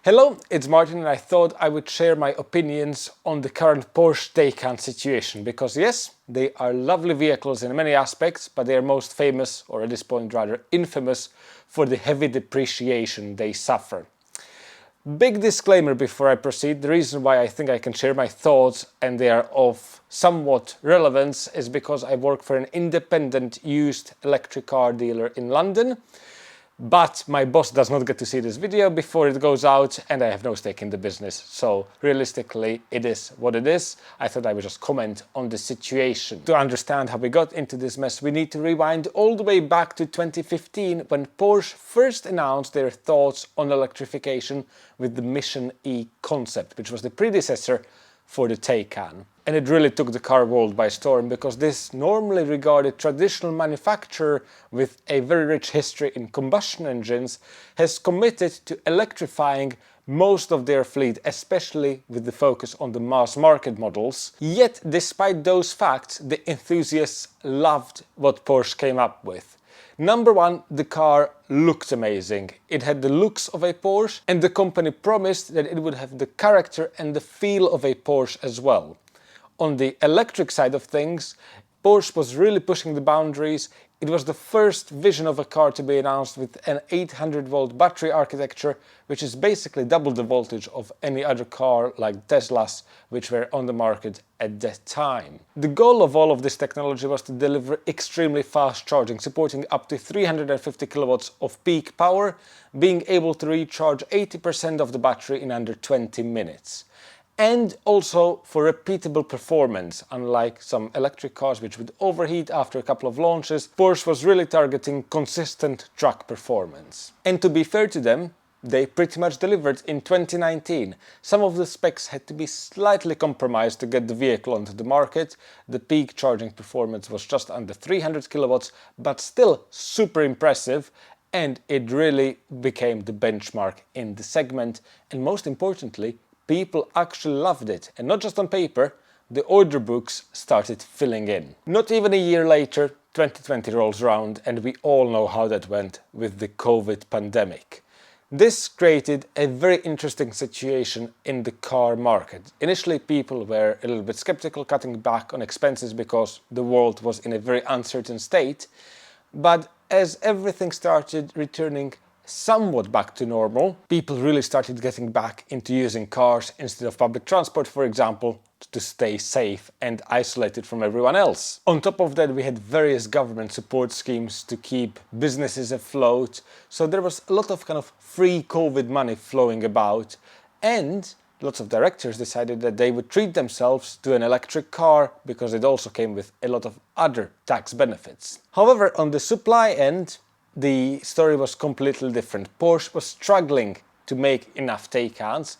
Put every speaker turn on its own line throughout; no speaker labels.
Hello, it's Martin and I thought I would share my opinions on the current Porsche Taycan situation because yes, they are lovely vehicles in many aspects, but they are most famous, or at this point rather infamous, for the heavy depreciation they suffer. Big disclaimer before I proceed, the reason why I think I can share my thoughts and they are of somewhat relevance is because I work for an independent used electric car dealer in London. But my boss does not get to see this video before it goes out and I have no stake in the business. So realistically, it is what it is. I thought I would just comment on the situation. To understand how we got into this mess, we need to rewind all the way back to 2015 when Porsche first announced their thoughts on electrification with the Mission E concept, which was the predecessor for the Taycan. And it really took the car world by storm because this normally regarded traditional manufacturer with a very rich history in combustion engines has committed to electrifying most of their fleet, especially with the focus on the mass market models. Yet, despite those facts, the enthusiasts loved what Porsche came up with. Number one, the car looked amazing. It had the looks of a Porsche and the company promised that it would have the character and the feel of a Porsche as well. On the electric side of things, Porsche was really pushing the boundaries. It was the first vision of a car to be announced with an 800-volt battery architecture, which is basically double the voltage of any other car like Tesla's, which were on the market at that time. The goal of all of this technology was to deliver extremely fast charging, supporting up to 350 kilowatts of peak power, being able to recharge 80% of the battery in under 20 minutes. And also for repeatable performance. Unlike some electric cars which would overheat after a couple of launches, Porsche was really targeting consistent truck performance. And to be fair to them, they pretty much delivered in 2019. Some of the specs had to be slightly compromised to get the vehicle onto the market. The peak charging performance was just under 300 kilowatts, but still super impressive. And it really became the benchmark in the segment. And most importantly, people actually loved it, and not just on paper, the order books started filling in. Not even a year later, 2020 rolls around and we all know how that went with the COVID pandemic. This created a very interesting situation in the car market. Initially, people were a little bit skeptical, cutting back on expenses because the world was in a very uncertain state. But as everything started returning somewhat back to normal, people really started getting back into using cars instead of public transport, for example, to stay safe and isolated from everyone else. On top of that, we had various government support schemes to keep businesses afloat, so there was a lot of kind of free COVID money flowing about, and lots of directors decided that they would treat themselves to an electric car because it also came with a lot of other tax benefits. However, on the supply end, the story was completely different. Porsche was struggling to make enough Taycans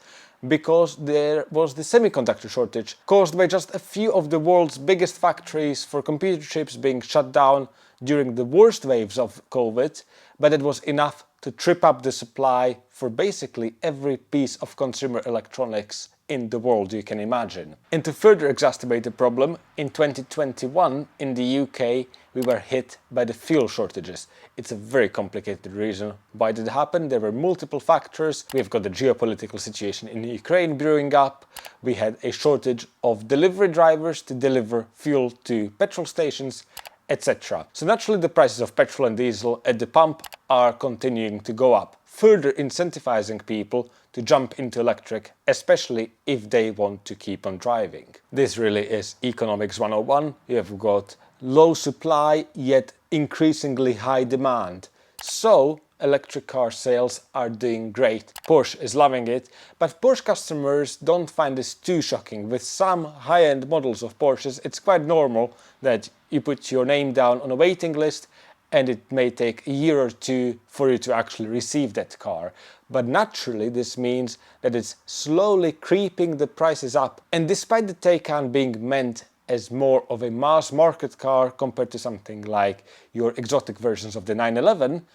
because there was the semiconductor shortage caused by just a few of the world's biggest factories for computer chips being shut down during the worst waves of COVID, but it was enough to trip up the supply for basically every piece of consumer electronics in the world you can imagine. And to further exacerbate the problem, in 2021 in the UK we were hit by the fuel shortages. It's a very complicated reason why did it happen. There were multiple factors. We've got the geopolitical situation in Ukraine brewing up. We had a shortage of delivery drivers to deliver fuel to petrol stations, etc. So naturally the prices of petrol and diesel at the pump are continuing to go up, further incentivizing people to jump into electric, especially if they want to keep on driving. This really is economics 101. You have got low supply yet increasingly high demand. So electric car sales are doing great. Porsche is loving it, but Porsche customers don't find this too shocking. With some high-end models of Porsches, it's quite normal that you put your name down on a waiting list and it may take a year or two for you to actually receive that car. But naturally this means that it's slowly creeping the prices up. And despite the Taycan being meant as more of a mass market car compared to something like your exotic versions of the 911,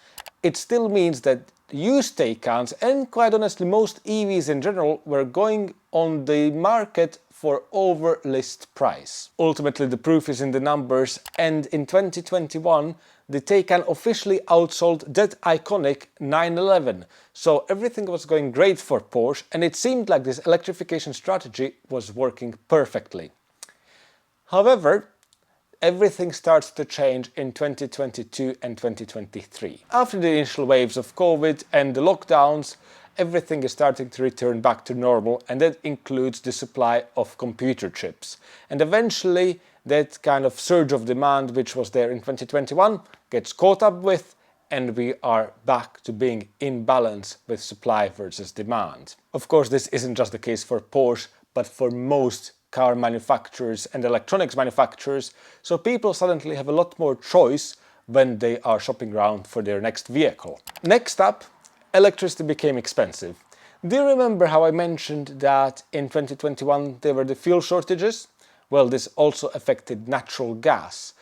it still means that used Taycans and quite honestly most EVs in general were going on the market for over list price. Ultimately the proof is in the numbers, and in 2021 the Taycan officially outsold that iconic 911. So everything was going great for Porsche, and it seemed like this electrification strategy was working perfectly. However, everything starts to change in 2022 and 2023. After the initial waves of COVID and the lockdowns, everything is starting to return back to normal, and that includes the supply of computer chips. And eventually that kind of surge of demand which was there in 2021 gets caught up with, and we are back to being in balance with supply versus demand. Of course, this isn't just the case for Porsche, but for most car manufacturers and electronics manufacturers, so people suddenly have a lot more choice when they are shopping around for their next vehicle. Next up, electricity became expensive. Do you remember how I mentioned that in 2021 there were the fuel shortages? Well, this also affected natural gas.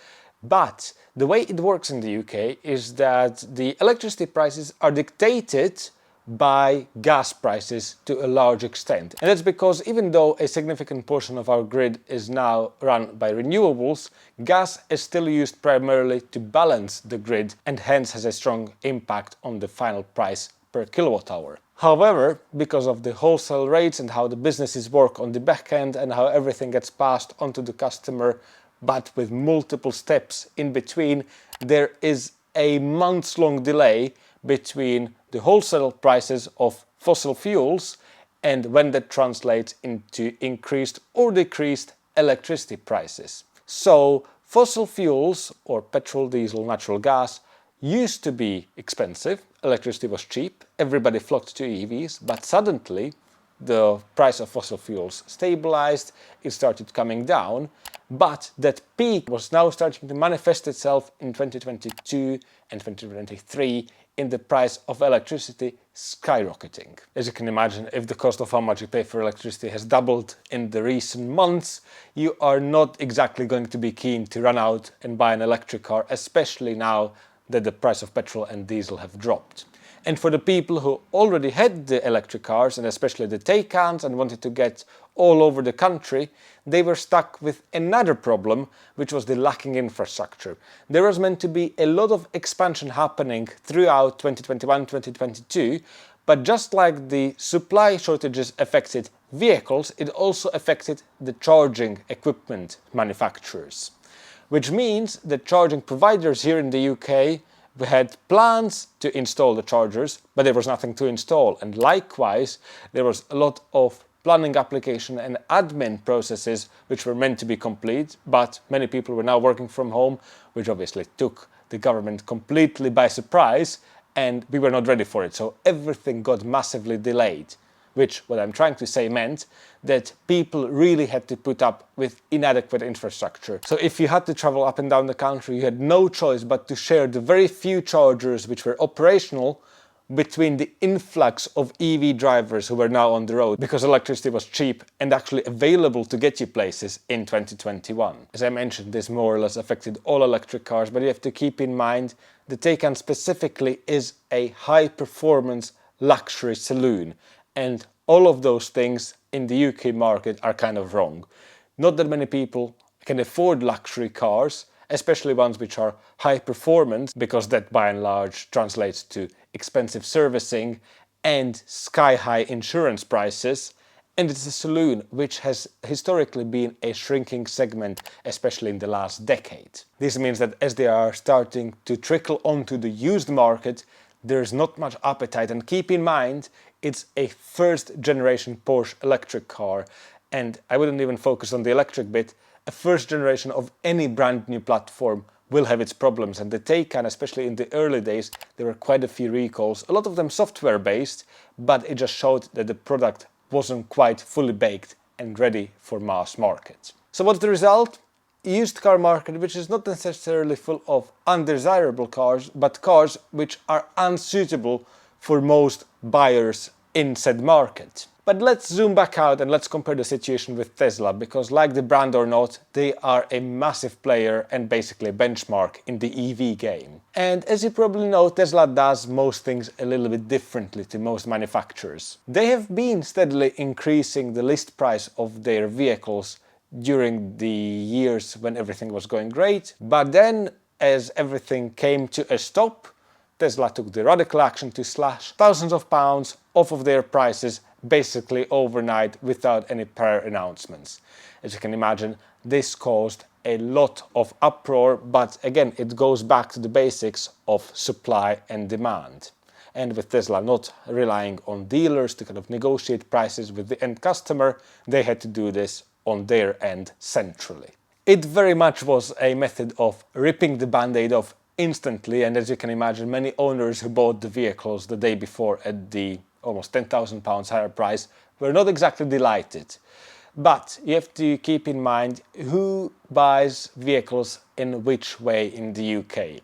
But the way it works in the UK is that the electricity prices are dictated by gas prices to a large extent. And that's because even though a significant portion of our grid is now run by renewables, gas is still used primarily to balance the grid and hence has a strong impact on the final price per kilowatt hour. However, because of the wholesale rates and how the businesses work on the back end and how everything gets passed onto the customer, but with multiple steps in between, there is a months-long delay between the wholesale prices of fossil fuels and when that translates into increased or decreased electricity prices. So fossil fuels, or petrol, diesel, natural gas, used to be expensive, electricity was cheap, everybody flocked to EVs, but suddenly the price of fossil fuels stabilized, it started coming down, but that peak was now starting to manifest itself in 2022 and 2023 in the price of electricity skyrocketing. As you can imagine, if the cost of how much you pay for electricity has doubled in the recent months, you are not exactly going to be keen to run out and buy an electric car, especially now that the price of petrol and diesel have dropped. And for the people who already had the electric cars, and especially the Taycans, and wanted to get all over the country, they were stuck with another problem, which was the lacking infrastructure. There was meant to be a lot of expansion happening throughout 2021-2022, but just like the supply shortages affected vehicles, it also affected the charging equipment manufacturers. Which means that charging providers here in the UK had plans to install the chargers, but there was nothing to install. And likewise, there was a lot of planning application and admin processes which were meant to be complete, but many people were now working from home, which obviously took the government completely by surprise, and we were not ready for it. So everything got massively delayed, which, what I'm trying to say, meant that people really had to put up with inadequate infrastructure. So if you had to travel up and down the country, you had no choice but to share the very few chargers which were operational between the influx of EV drivers who were now on the road, because electricity was cheap and actually available to get you places in 2021. As I mentioned, this more or less affected all electric cars, but you have to keep in mind the Taycan specifically is a high-performance luxury saloon, and all of those things in the UK market are kind of wrong. Not that many people can afford luxury cars, especially ones which are high performance, because that by and large translates to expensive servicing and sky-high insurance prices. And it's a saloon which has historically been a shrinking segment, especially in the last decade. This means that as they are starting to trickle onto the used market, there's not much appetite. And keep in mind, it's a first generation Porsche electric car, and I wouldn't even focus on the electric bit. A first generation of any brand new platform will have its problems, and the Taycan, especially in the early days, there were quite a few recalls, a lot of them software based, but it just showed that the product wasn't quite fully baked and ready for mass market. So what's the result? Used car market which is not necessarily full of undesirable cars, but cars which are unsuitable for most buyers in said market. But let's zoom back out and let's compare the situation with Tesla, because like the brand or not, they are a massive player and basically a benchmark in the EV game. And as you probably know, Tesla does most things a little bit differently to most manufacturers. They have been steadily increasing the list price of their vehicles during the years when everything was going great, but then as everything came to a stop, Tesla took the radical action to slash thousands of pounds off of their prices basically overnight without any prior announcements. As you can imagine, this caused a lot of uproar, but again, it goes back to the basics of supply and demand. And with Tesla not relying on dealers to kind of negotiate prices with the end customer, they had to do this on their end centrally. It very much was a method of ripping the band-aid off instantly, and as you can imagine, many owners who bought the vehicles the day before at the almost £10,000 higher price were not exactly delighted. But you have to keep in mind who buys vehicles in which way in the UK.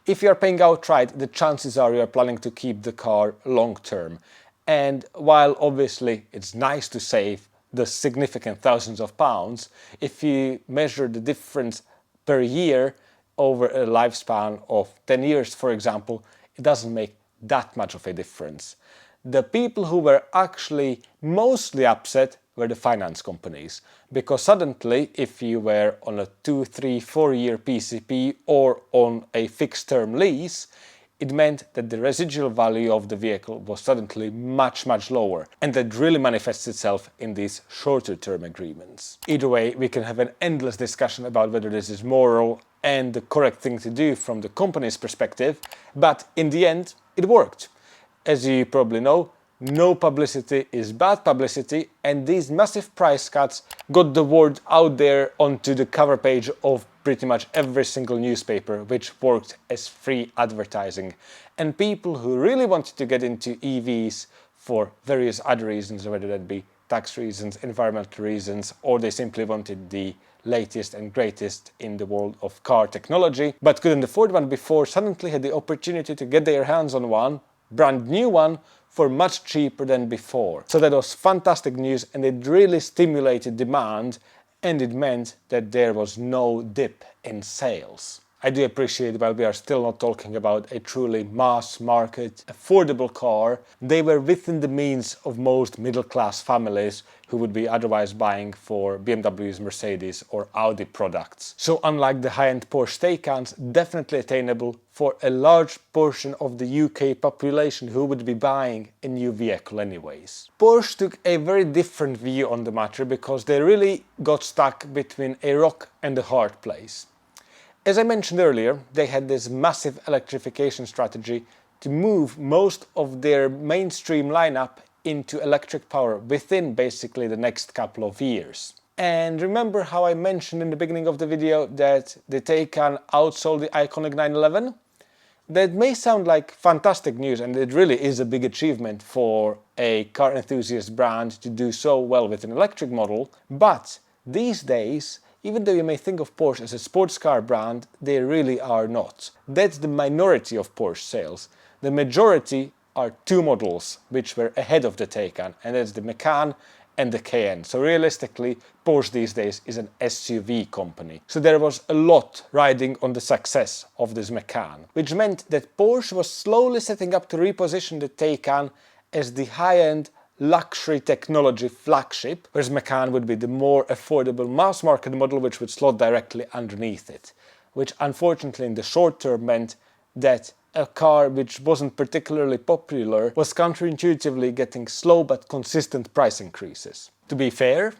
If you are paying outright, the chances are you are planning to keep the car long term. And while obviously it's nice to save the significant thousands of pounds, if you measure the difference per year over a lifespan of 10 years, for example, it doesn't make that much of a difference. The people who were actually mostly upset were the finance companies, because suddenly if you were on a 2, 3, 4 year PCP or on a fixed term lease, it meant that the residual value of the vehicle was suddenly much lower, and that really manifests itself in these shorter term agreements. Either way, we can have an endless discussion about whether this is moral and the correct thing to do from the company's perspective, but in the end it worked. As you probably know, no publicity is bad publicity, and these massive price cuts got the word out there onto the cover page of pretty much every single newspaper, which worked as free advertising. And people who really wanted to get into EVs for various other reasons, whether that be tax reasons, environmental reasons, or they simply wanted the latest and greatest in the world of car technology, but couldn't afford one before, suddenly had the opportunity to get their hands on one, brand new one, for much cheaper than before. So that was fantastic news, and it really stimulated demand, and it meant that there was no dip in sales. I do appreciate, while we are still not talking about a truly mass market, affordable car, they were within the means of most middle-class families who would be otherwise buying for BMWs, Mercedes or Audi products. So unlike the high-end Porsche Taycans, definitely attainable for a large portion of the UK population who would be buying a new vehicle anyways. Porsche took a very different view on the matter, because they really got stuck between a rock and a hard place. As I mentioned earlier, they had this massive electrification strategy to move most of their mainstream lineup into electric power within basically the next couple of years. And remember how I mentioned in the beginning of the video that the Taycan outsold the iconic 911? That may sound like fantastic news, and it really is a big achievement for a car enthusiast brand to do so well with an electric model, but these days, even though you may think of Porsche as a sports car brand, they really are not. That's the minority of Porsche sales. The majority are two models which were ahead of the Taycan, and that's the Macan and the Cayenne. So realistically, Porsche these days is an SUV company. So there was a lot riding on the success of this Macan, which meant that Porsche was slowly setting up to reposition the Taycan as the high-end luxury technology flagship, whereas Macan would be the more affordable mass market model which would slot directly underneath it, which unfortunately in the short term meant that a car which wasn't particularly popular was counterintuitively getting slow but consistent price increases. To be fair,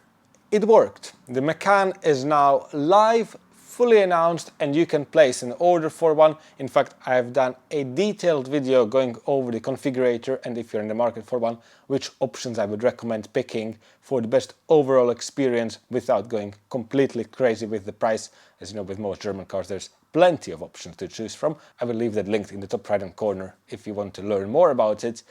it worked. The Macan is now live, fully announced, and you can place an order for one. In fact, I've done a detailed video going over the configurator, and if you're in the market for one, which options I would recommend picking for the best overall experience without going completely crazy with the price. As you know, with most German cars there's plenty of options to choose from. I will leave that linked in the top right hand corner if you want to learn more about it.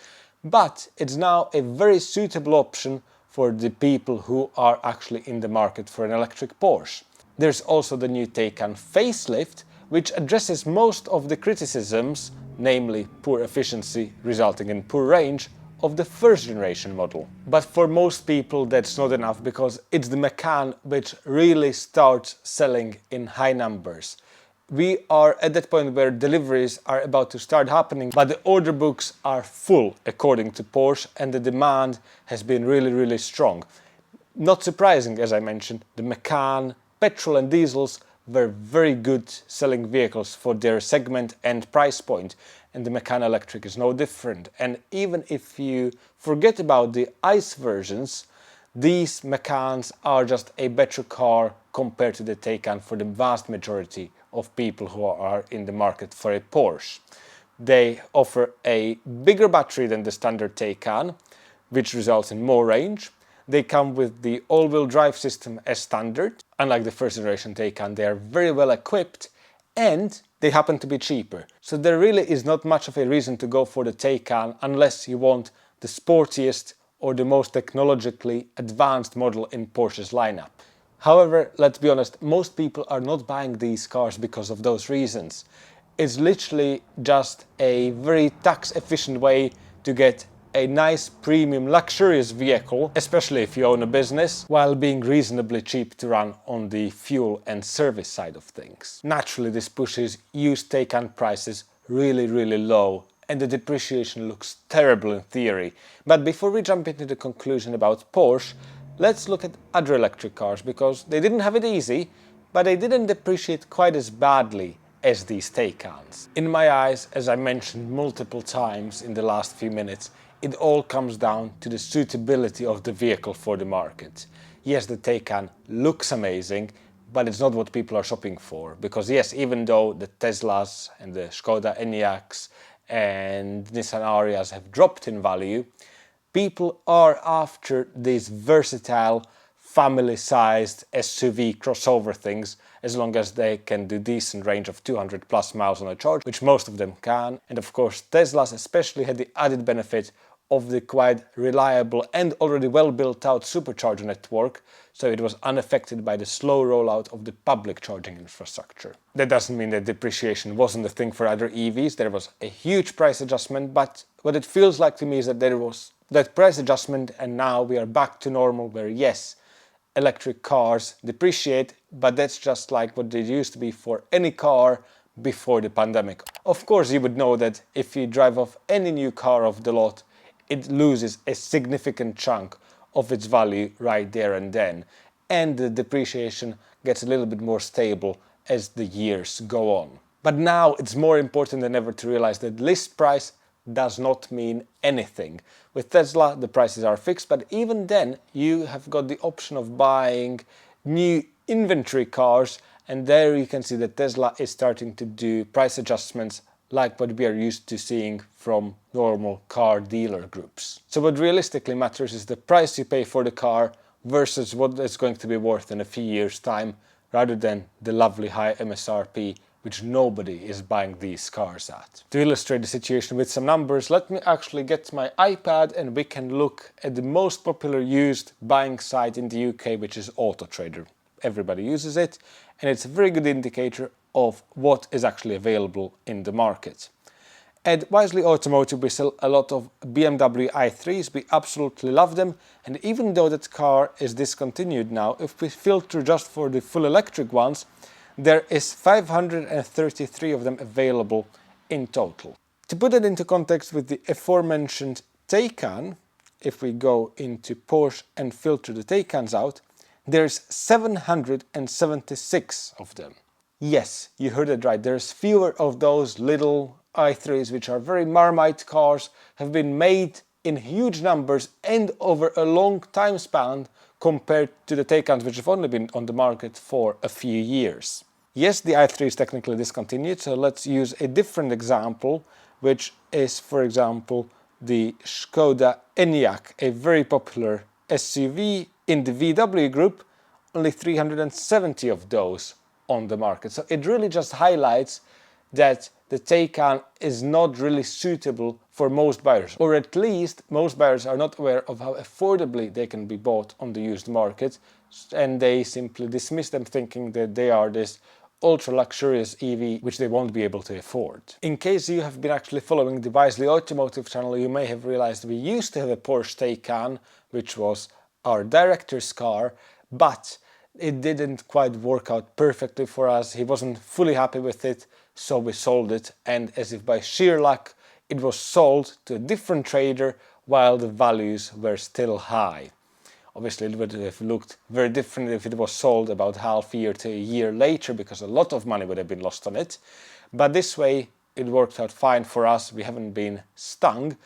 But it's now a very suitable option for the people who are actually in the market for an electric Porsche. There's also the new Taycan facelift, which addresses most of the criticisms, namely poor efficiency resulting in poor range, of the first generation model. But for most people that's not enough, because it's the Macan which really starts selling in high numbers. We are at that point where deliveries are about to start happening, but the order books are full according to Porsche, and the demand has been really strong. Not surprising, as I mentioned, the Macan, petrol and diesels were very good selling vehicles for their segment and price point, and the Macan Electric is no different. And even if you forget about the ICE versions, these Macans are just a better car compared to the Taycan for the vast majority of people who are in the market for a Porsche. They offer a bigger battery than the standard Taycan, which results in more range. They come with the all-wheel drive system as standard. Unlike the first generation Taycan, they are very well equipped and they happen to be cheaper. So there really is not much of a reason to go for the Taycan unless you want the sportiest or the most technologically advanced model in Porsche's lineup. However, let's be honest, most people are not buying these cars because of those reasons. It's literally just a very tax-efficient way to get a nice premium luxurious vehicle, especially if you own a business, while being reasonably cheap to run on the fuel and service side of things. Naturally, this pushes used Taycan prices really low, and the depreciation looks terrible in theory. But before we jump into the conclusion about Porsche, let's look at other electric cars, because they didn't have it easy, but they didn't depreciate quite as badly as these Taycans. In my eyes, as I mentioned multiple times in the last few minutes, it all comes down to the suitability of the vehicle for the market. Yes, the Taycan looks amazing, but it's not what people are shopping for. Because yes, even though the Teslas and the Skoda Enyaqs and Nissan Arias have dropped in value, people are after these versatile, family-sized SUV crossover things, as long as they can do decent range of 200 plus miles on a charge, which most of them can. And of course, Teslas especially had the added benefit of the quite reliable and already well built out supercharger network, so it was unaffected by the slow rollout of the public charging infrastructure. That doesn't mean that depreciation wasn't a thing for other EVs. There was a huge price adjustment, but what it feels like to me is that there was that price adjustment and now we are back to normal, where yes, electric cars depreciate, but that's just like what they used to be for any car before the pandemic. Of course, you would know that if you drive off any new car off the lot, it loses a significant chunk of its value right there and then, and the depreciation gets a little bit more stable as the years go on. But now it's more important than ever to realize that list price does not mean anything. With Tesla, the prices are fixed, but even then you have got the option of buying new inventory cars, and there you can see that Tesla is starting to do price adjustments like what we are used to seeing from normal car dealer groups. So what realistically matters is the price you pay for the car versus what it's going to be worth in a few years' time, rather than the lovely high MSRP which nobody is buying these cars at. To illustrate the situation with some numbers, let me actually get my iPad and we can look at the most popular used buying site in the UK, which is AutoTrader. Everybody uses it, and it's a very good indicator of what is actually available in the market. At Wisely Automotive we sell a lot of BMW i3s, we absolutely love them, and even though that car is discontinued now, if we filter just for the full electric ones, there is 533 of them available in total. To put it into context with the aforementioned Taycan, if we go into Porsche and filter the Taycans out, there's 776 of them. Yes, you heard it right, there's fewer of those little i3s, which are very Marmite cars, have been made in huge numbers and over a long time span compared to the Taycans, which have only been on the market for a few years. Yes, the i3 is technically discontinued, so let's use a different example, which is, for example, the Skoda Enyaq, a very popular SUV in the VW group, only 370 of those on the market. So it really just highlights that the Taycan is not really suitable for most buyers, or at least most buyers are not aware of how affordably they can be bought on the used market, and they simply dismiss them thinking that they are this ultra luxurious EV which they won't be able to afford. In case you have been actually following the Wisely Automotive channel, you may have realized we used to have a Porsche Taycan, which was our director's car, but it didn't quite work out perfectly for us. He wasn't fully happy with it, so we sold it, and as if by sheer luck it was sold to a different trader while the values were still high. Obviously, it would have looked very different if it was sold about half a year to a year later, because a lot of money would have been lost on it. But this way, it worked out fine for us. We haven't been stung.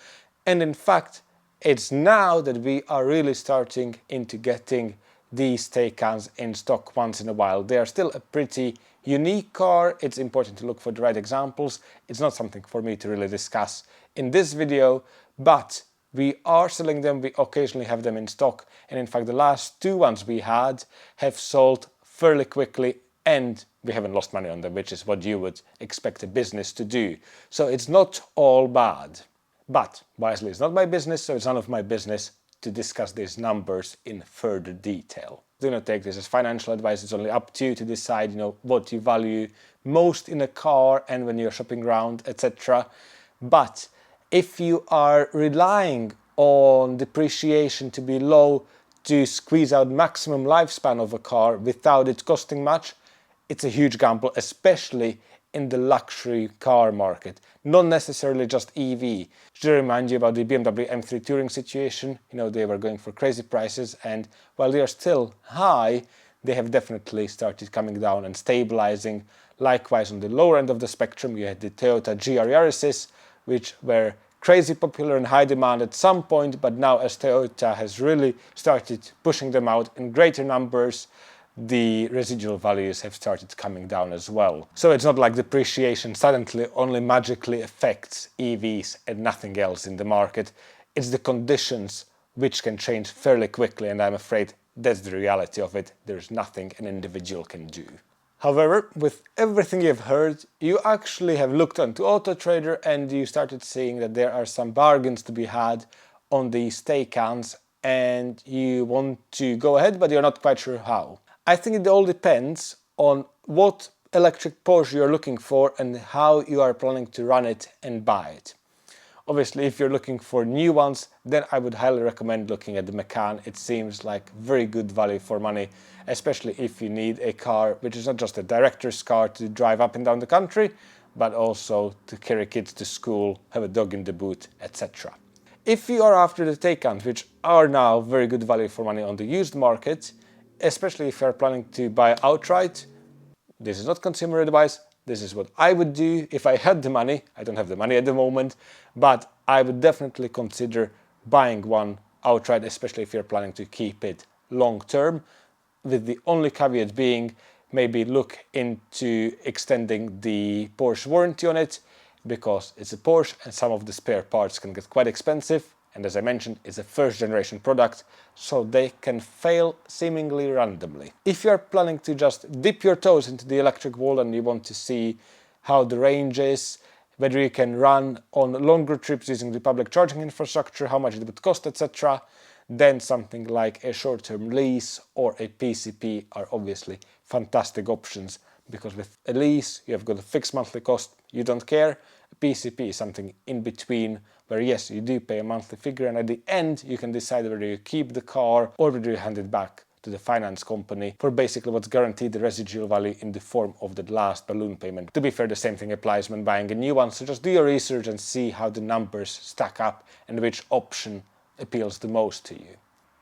And in fact, it's now that we are really starting into getting these Taycans in stock once in a while. They are still a pretty unique car. It's important to look for the right examples. It's not something for me to really discuss in this video, but we are selling them. We occasionally have them in stock, and in fact the last two ones we had have sold fairly quickly and we haven't lost money on them, which is what you would expect a business to do. So it's not all bad. But wisely, it's not my business, so it's none of my business to discuss these numbers in further detail. Do not take this as financial advice. It's only up to you to decide, what you value most in a car and when you're shopping around, etc. But if you are relying on depreciation to be low to squeeze out maximum lifespan of a car without it costing much, it's a huge gamble, especially in the luxury car market, not necessarily just EV. Should I remind you about the BMW M3 Touring situation? They were going for crazy prices, and while they are still high, they have definitely started coming down and stabilizing. Likewise, on the lower end of the spectrum, you had the Toyota GR Yaris's, which were crazy popular and high demand at some point, but now as Toyota has really started pushing them out in greater numbers, the residual values have started coming down as well. So it's not like depreciation suddenly only magically affects EVs and nothing else in the market. It's the conditions which can change fairly quickly, and I'm afraid that's the reality of it. There's nothing an individual can do. However, with everything you've heard, you actually have looked onto AutoTrader and you started seeing that there are some bargains to be had on these Taycans, and you want to go ahead, but you're not quite sure how. I think it all depends on what electric Porsche you're looking for and how you are planning to run it and buy it. Obviously, if you're looking for new ones, then I would highly recommend looking at the Macan. It seems like very good value for money, especially if you need a car which is not just a director's car to drive up and down the country, but also to carry kids to school, have a dog in the boot, etc. If you are after the Taycans, which are now very good value for money on the used market, especially if you're planning to buy outright, this is not consumer advice. This is what I would do if I had the money. I don't have the money at the moment, but I would definitely consider buying one outright, especially if you're planning to keep it long term, with the only caveat being maybe look into extending the Porsche warranty on it, because it's a Porsche and some of the spare parts can get quite expensive. And as I mentioned, it's a first generation product, so they can fail seemingly randomly. If you're planning to just dip your toes into the electric world and you want to see how the range is, whether you can run on longer trips using the public charging infrastructure, how much it would cost, etc., then something like a short-term lease or a PCP are obviously fantastic options, because with a lease you have got a fixed monthly cost, you don't care. A PCP is something in between, where yes, you do pay a monthly figure, and at the end you can decide whether you keep the car or whether you hand it back to the finance company for basically what's guaranteed the residual value in the form of the last balloon payment. To be fair, the same thing applies when buying a new one, so just do your research and see how the numbers stack up and which option appeals the most to you.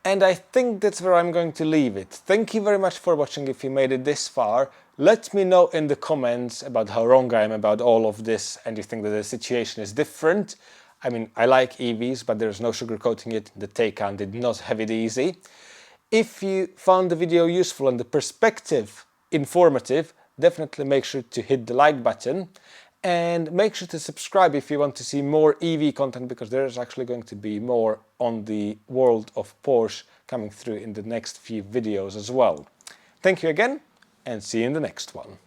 And I think that's where I'm going to leave it. Thank you very much for watching if you made it this far. Let me know in the comments about how wrong I am about all of this and you think that the situation is different. I mean, I like EVs, but there's no sugarcoating it. The Taycan did not have it easy. If you found the video useful and the perspective informative, definitely make sure to hit the like button. And make sure to subscribe if you want to see more EV content, because there is actually going to be more on the world of Porsche coming through in the next few videos as well. Thank you again, and see you in the next one.